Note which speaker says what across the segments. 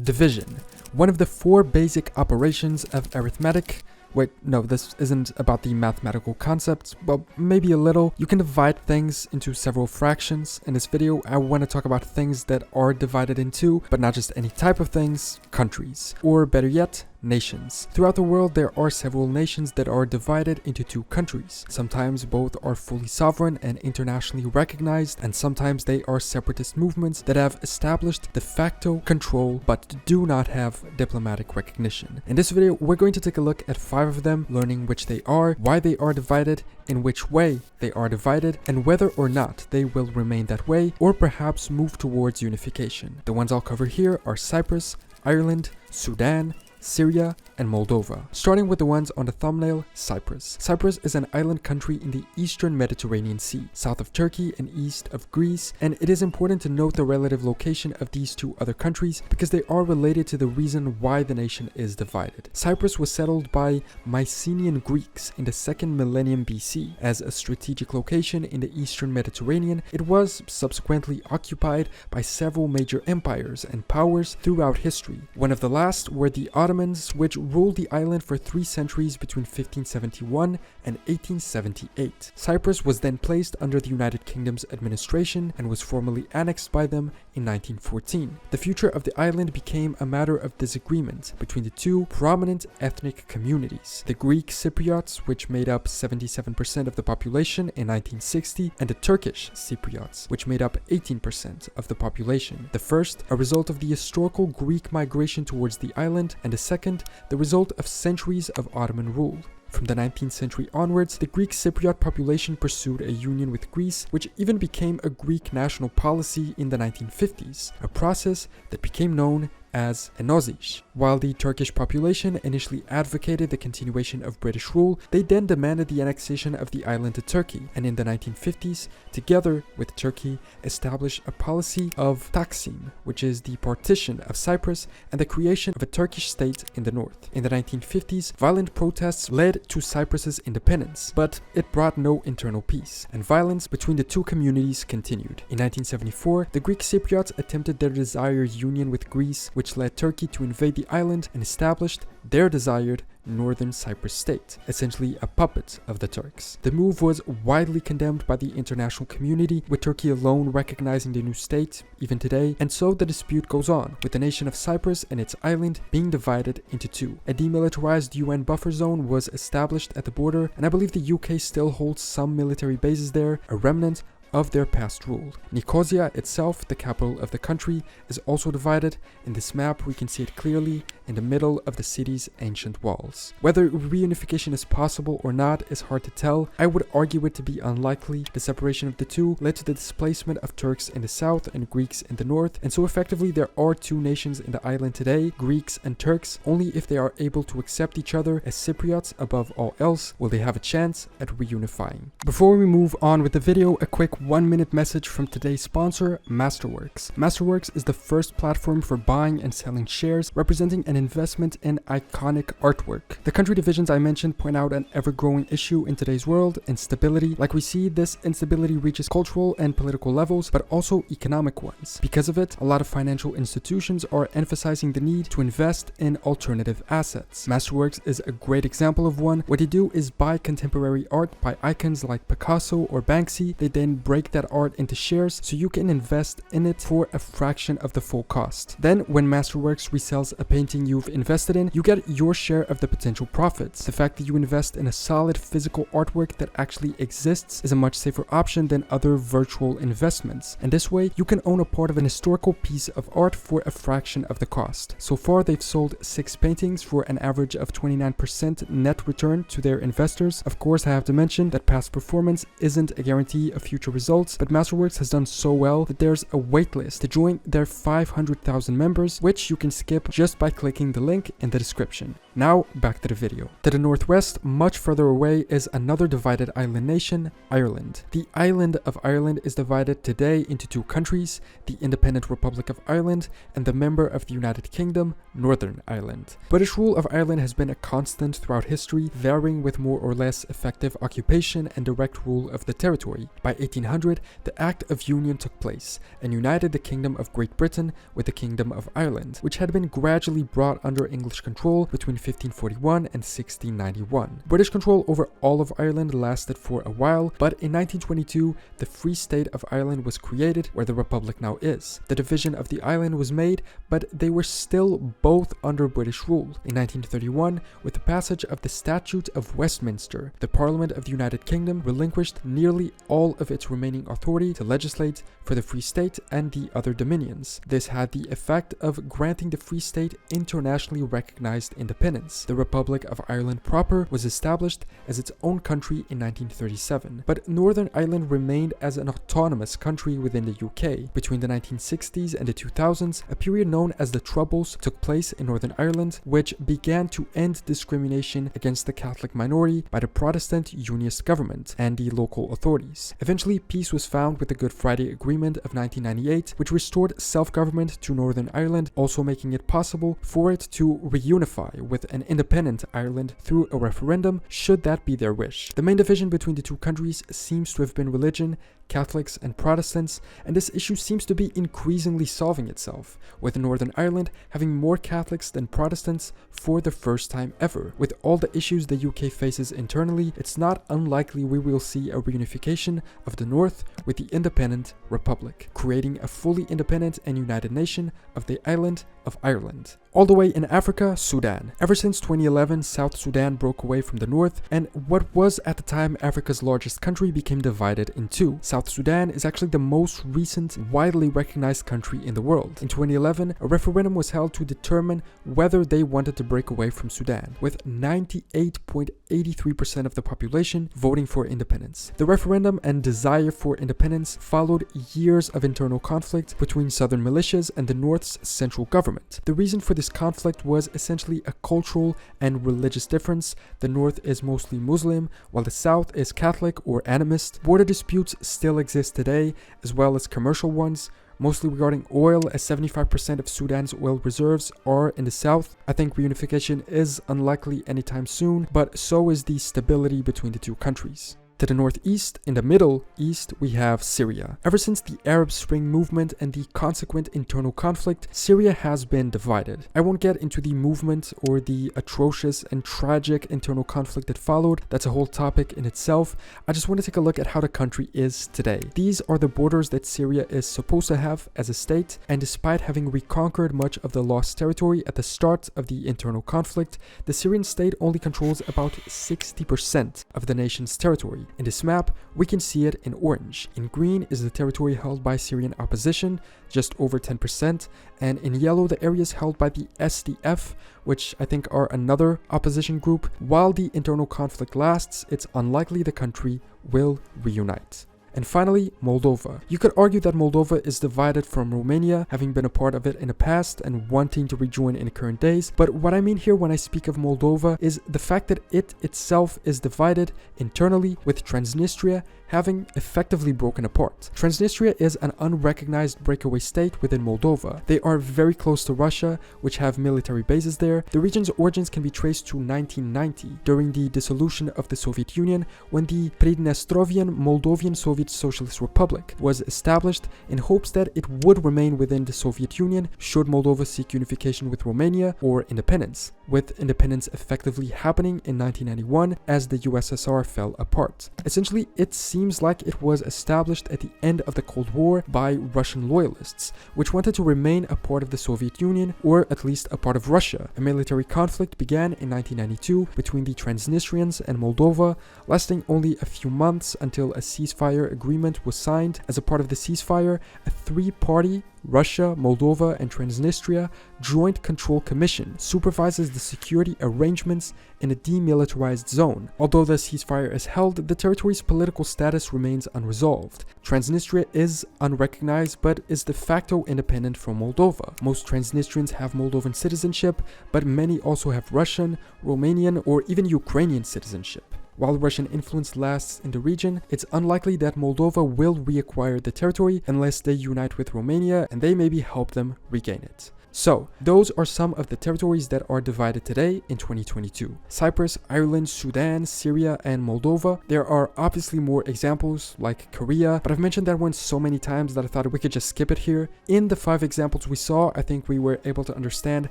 Speaker 1: Division. One of the four basic operations of arithmetic. Wait, no, this isn't about the mathematical concepts. Well, maybe a little. You can divide things into several fractions. In this video, I want to talk about things that are divided into, but not just any type of things, countries. Or better yet, nations. Throughout the world, there are several nations that are divided into two countries. Sometimes both are fully sovereign and internationally recognized, and sometimes they are separatist movements that have established de facto control but do not have diplomatic recognition. In this video, we're going to take a look at 5 of them, learning which they are, why they are divided, in which way they are divided, and whether or not they will remain that way or perhaps move towards unification. The ones I'll cover here are Cyprus, Ireland, Sudan, Syria, and Moldova. Starting with the ones on the thumbnail, Cyprus. Cyprus is an island country in the eastern Mediterranean Sea, south of Turkey and east of Greece, and it is important to note the relative location of these two other countries because they are related to the reason why the nation is divided. Cyprus was settled by Mycenaean Greeks in the 2nd millennium BC. As a strategic location in the eastern Mediterranean, it was subsequently occupied by several major empires and powers throughout history. One of the last were the Ottomans, which ruled the island for 3 centuries between 1571 and 1878. Cyprus was then placed under the United Kingdom's administration and was formally annexed by them in 1914. The future of the island became a matter of disagreement between the two prominent ethnic communities, the Greek Cypriots, which made up 77% of the population in 1960, and the Turkish Cypriots, which made up 18% of the population. The first, a result of the historical Greek migration towards the island, and the second, the result of centuries of Ottoman rule. From the 19th century onwards, the Greek Cypriot population pursued a union with Greece, which even became a Greek national policy in the 1950s, a process that became known as Enosis. While the Turkish population initially advocated the continuation of British rule, they then demanded the annexation of the island to Turkey, and in the 1950s, together with Turkey, established a policy of Taksim, which is the partition of Cyprus and the creation of a Turkish state in the north. In the 1950s, violent protests led to Cyprus's independence, but it brought no internal peace, and violence between the two communities continued. In 1974, the Greek Cypriots attempted their desired union with Greece, which led Turkey to invade the island and established their desired northern Cyprus state, essentially a puppet of the Turks. The move was widely condemned by the international community, with Turkey alone recognizing the new state, even today, and so the dispute goes on, with the nation of Cyprus and its island being divided into two. A demilitarized UN buffer zone was established at the border, and I believe the UK still holds some military bases there, a remnant of their past rule. Nicosia itself, the capital of the country, is also divided. In this map, we can see it clearly in the middle of the city's ancient walls. Whether reunification is possible or not is hard to tell. I would argue it to be unlikely. The separation of the two led to the displacement of Turks in the south and Greeks in the north, and so effectively there are two nations in the island today, Greeks and Turks. Only if they are able to accept each other as Cypriots above all else will they have a chance at reunifying. Before we move on with the video, a quick 1-minute message from today's sponsor, Masterworks. Masterworks is the first platform for buying and selling shares, representing an investment in iconic artwork. The country divisions I mentioned point out an ever-growing issue in today's world, instability. Like we see, this instability reaches cultural and political levels, but also economic ones. Because of it, a lot of financial institutions are emphasizing the need to invest in alternative assets. Masterworks is a great example of one. What they do is buy contemporary art by icons like Picasso or Banksy. They then break that art into shares so you can invest in it for a fraction of the full cost. Then, when Masterworks resells a painting you've invested in, you get your share of the potential profits. The fact that you invest in a solid physical artwork that actually exists is a much safer option than other virtual investments. And this way, you can own a part of an historical piece of art for a fraction of the cost. So far, they've sold 6 paintings for an average of 29% net return to their investors. Of course, I have to mention that past performance isn't a guarantee of future results, but Masterworks has done so well that there's a waitlist to join their 500,000 members, which you can skip just by clicking the link in the description. Now, back to the video. To the northwest, much further away, is another divided island nation, Ireland. The island of Ireland is divided today into 2 countries, the Independent Republic of Ireland and the member of the United Kingdom, Northern Ireland. British rule of Ireland has been a constant throughout history, varying with more or less effective occupation and direct rule of the territory. By 1800, the Act of Union took place and united the Kingdom of Great Britain with the Kingdom of Ireland, which had been gradually brought under English control between 1541 and 1691. British control over all of Ireland lasted for a while, but in 1922, the Free State of Ireland was created, where the Republic now is. The division of the island was made, but they were still both under British rule. In 1931, with the passage of the Statute of Westminster, the Parliament of the United Kingdom relinquished nearly all of its remaining authority to legislate for the Free State and the other dominions. This had the effect of granting the Free State internationally recognized independence. The Republic of Ireland proper was established as its own country in 1937, but Northern Ireland remained as an autonomous country within the UK. Between the 1960s and the 2000s, a period known as the Troubles took place in Northern Ireland, which began to end discrimination against the Catholic minority by the Protestant Unionist government and the local authorities. Eventually, peace was found with the Good Friday Agreement of 1998, which restored self-government to Northern Ireland, also making it possible for it to reunify with an independent Ireland through a referendum, should that be their wish. The main division between the two countries seems to have been religion, Catholics and Protestants, and this issue seems to be increasingly solving itself, with Northern Ireland having more Catholics than Protestants for the first time ever. With all the issues the UK faces internally, it's not unlikely we will see a reunification of the North with the independent Republic, creating a fully independent and united nation of the island of Ireland. All the way in Africa, Sudan. Ever since 2011, South Sudan broke away from the North, and what was at the time Africa's largest country became divided in two. South Sudan is actually the most recent, widely recognized country in the world. In 2011, a referendum was held to determine whether they wanted to break away from Sudan, with 98.83% of the population voting for independence. The referendum and desire for independence followed years of internal conflict between southern militias and the North's central government. The reason for this conflict was essentially a cultural and religious difference. The North is mostly Muslim, while the South is Catholic or animist. Border disputes still exist today, as well as commercial ones, mostly regarding oil, as 75% of Sudan's oil reserves are in the south. I think reunification is unlikely anytime soon, but so is the stability between the two countries. To the northeast, in the Middle East, we have Syria. Ever since the Arab Spring movement and the consequent internal conflict, Syria has been divided. I won't get into the movement or the atrocious and tragic internal conflict that followed. That's a whole topic in itself. I just want to take a look at how the country is today. These are the borders that Syria is supposed to have as a state, and despite having reconquered much of the lost territory at the start of the internal conflict, the Syrian state only controls about 60% of the nation's territory. In this map, we can see it in orange. In green is the territory held by Syrian opposition, just over 10%, and in yellow the areas held by the SDF, which I think are another opposition group. While the internal conflict lasts, it's unlikely the country will reunite. And finally, Moldova. You could argue that Moldova is divided from Romania, having been a part of it in the past and wanting to rejoin in the current days. But what I mean here when I speak of Moldova is the fact that it itself is divided internally, with Transnistria having effectively broken apart. Transnistria is an unrecognized breakaway state within Moldova. They are very close to Russia, which have military bases there. The region's origins can be traced to 1990, during the dissolution of the Soviet Union, when the Pridnestrovian Moldovan Soviet Socialist Republic was established in hopes that it would remain within the Soviet Union should Moldova seek unification with Romania or independence, with independence effectively happening in 1991 as the USSR fell apart. Essentially, it seems like it was established at the end of the Cold War by Russian loyalists, which wanted to remain a part of the Soviet Union, or at least a part of Russia. A military conflict began in 1992 between the Transnistrians and Moldova, lasting only a few months until a ceasefire agreement was signed. As a part of the ceasefire, a three-party Russia, Moldova, and Transnistria Joint Control Commission supervises the security arrangements in a demilitarized zone. Although the ceasefire is held, the territory's political status remains unresolved. Transnistria is unrecognized but is de facto independent from Moldova. Most Transnistrians have Moldovan citizenship, but many also have Russian, Romanian, or even Ukrainian citizenship. While Russian influence lasts in the region, it's unlikely that Moldova will reacquire the territory unless they unite with Romania and they maybe help them regain it. So, those are some of the territories that are divided today in 2022. Cyprus, Ireland, Sudan, Syria, and Moldova. There are obviously more examples like Korea, but I've mentioned that one so many times that I thought we could just skip it here. In the 5 examples we saw, I think we were able to understand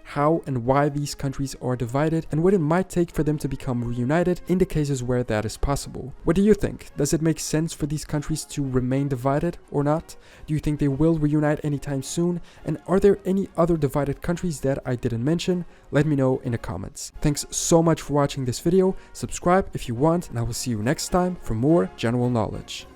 Speaker 1: how and why these countries are divided and what it might take for them to become reunited in the cases where that is possible. What do you think? Does it make sense for these countries to remain divided or not? Do you think they will reunite anytime soon? And are there any other divided countries that I didn't mention? Let me know in the comments. Thanks so much for watching this video. Subscribe if you want, and I will see you next time for more general knowledge.